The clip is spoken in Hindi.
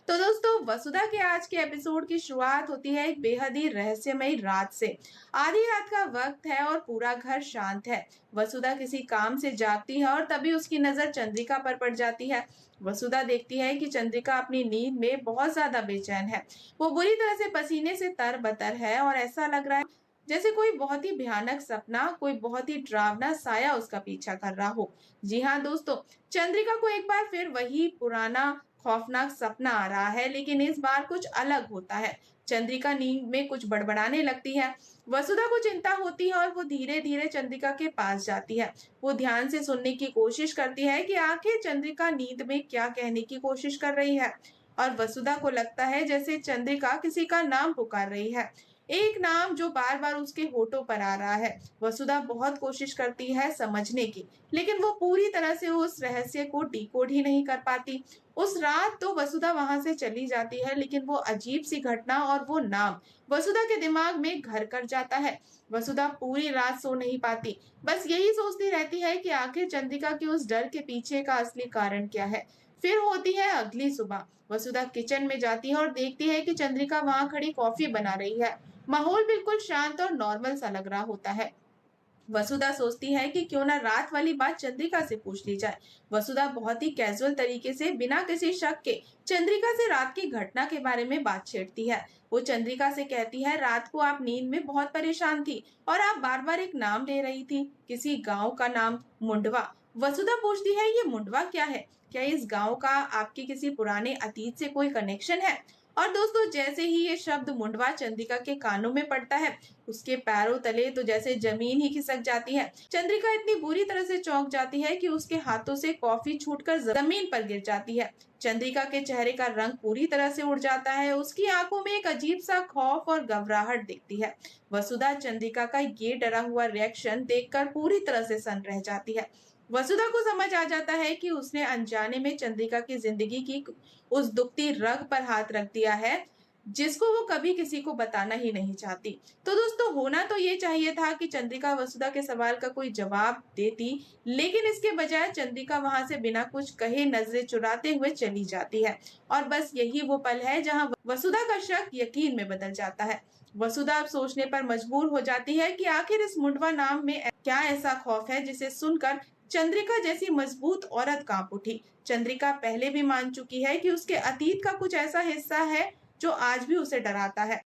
तो दोस्तों वसुधा के आज के एपिसोड की शुरुआत होती है एक बेहद ही रहस्यमयी रात से। आधी रात का वक्त है और पूरा घर शांत है। वसुधा किसी काम से जागती है और तभी उसकी नजर चंद्रिका पर पड़ जाती है। वसुधा देखती है कि चंद्रिका अपनी नींद में बहुत ज्यादा बेचैन है। वो बुरी तरह से पसीने से तरबतर है और ऐसा लग रहा है जैसे कोई बहुत ही भयानक सपना, कोई बहुत ही डरावना साया उसका पीछा कर रहा हो। जी हाँ दोस्तों, चंद्रिका को एक बार फिर वही पुराना खौफनाक सपना आ रहा है, लेकिन इस बार कुछ अलग होता है। चंद्रिका नींद में कुछ बड़बड़ाने लगती है। वसुधा को चिंता होती है और वो धीरे धीरे चंद्रिका के पास जाती है। वो ध्यान से सुनने की कोशिश करती है कि आखिर चंद्रिका नींद में क्या कहने की कोशिश कर रही है। और वसुधा को लगता है जैसे चंद्रिका किसी का नाम पुकार रही है, एक नाम जो बार बार उसके होठों पर आ रहा है। वसुधा बहुत कोशिश करती है समझने की, लेकिन वो पूरी तरह से उस रहस्य को डिकोड ही नहीं कर पाती। उस रात तो वसुधा वहां से चली जाती है, लेकिन वो अजीब सी घटना और वो नाम वसुधा के दिमाग में घर कर जाता है। वसुधा पूरी रात सो नहीं पाती, बस यही सोचती रहती है कि आखिर चंद्रिका के उस डर के पीछे का असली कारण क्या है। फिर होती है अगली सुबह। वसुधा किचन में जाती है और देखती है कि चंद्रिका वहां खड़ी कॉफी बना रही है। माहौल बिल्कुल शांत और नॉर्मल सा लग रहा होता है। वसुधा सोचती है कि क्यों ना रात वाली बात चंद्रिका से पूछ ली जाए। वसुधा बहुत ही कैजुअल तरीके से बिना किसी शक के चंद्रिका से रात की घटना के बारे में बात छेड़ती है। वो चंद्रिका से कहती है, रात को आप नींद में बहुत परेशान थी और आप बार बार एक नाम ले रही थी, किसी गांव का नाम, मुंडवा। वसुधा पूछती है, ये मुंडवा क्या है? क्या इस गांव का आपके किसी पुराने अतीत से कोई कनेक्शन है? और दोस्तों, जैसे ही ये शब्द मुंडवा चंद्रिका के कानों में पड़ता है, उसके पैरों तले तो जैसे जमीन ही खिसक जाती है। चंद्रिका इतनी बुरी तरह से चौंक जाती है कि उसके हाथों से कॉफी छूटकर जमीन पर गिर जाती है। चंद्रिका के चेहरे का रंग पूरी तरह से उड़ जाता है। उसकी आंखों में एक अजीब सा खौफ और घबराहट दिखती है। वसुधा चंद्रिका का ये डरा हुआ रिएक्शन देखकर पूरी तरह से सन्न रह जाती है। वसुधा को समझ आ जाता है कि उसने अनजाने में चंद्रिका की जिंदगी की उस दुखती रग पर हाथ रख दिया है, जिसको वो कभी किसी को बताना ही नहीं चाहती। तो दोस्तों, होना तो ये चाहिए था कि चंद्रिका वसुधा के सवाल का कोई जवाब देती, लेकिन इसके बजाय चंद्रिका वहां से बिना कुछ कहे नजरें चुराते हुए चली जाती है। और बस यही वो पल है जहां वसुधा का शक यकीन में बदल जाता है। वसुधा अब सोचने पर मजबूर हो जाती है कि आखिर इस मुंडवा नाम में क्या ऐसा खौफ है जिसे सुनकर चंद्रिका जैसी मजबूत औरत कांप उठी। चंद्रिका पहले भी मान चुकी है कि उसके अतीत का कुछ ऐसा हिस्सा है जो आज भी उसे डराता है।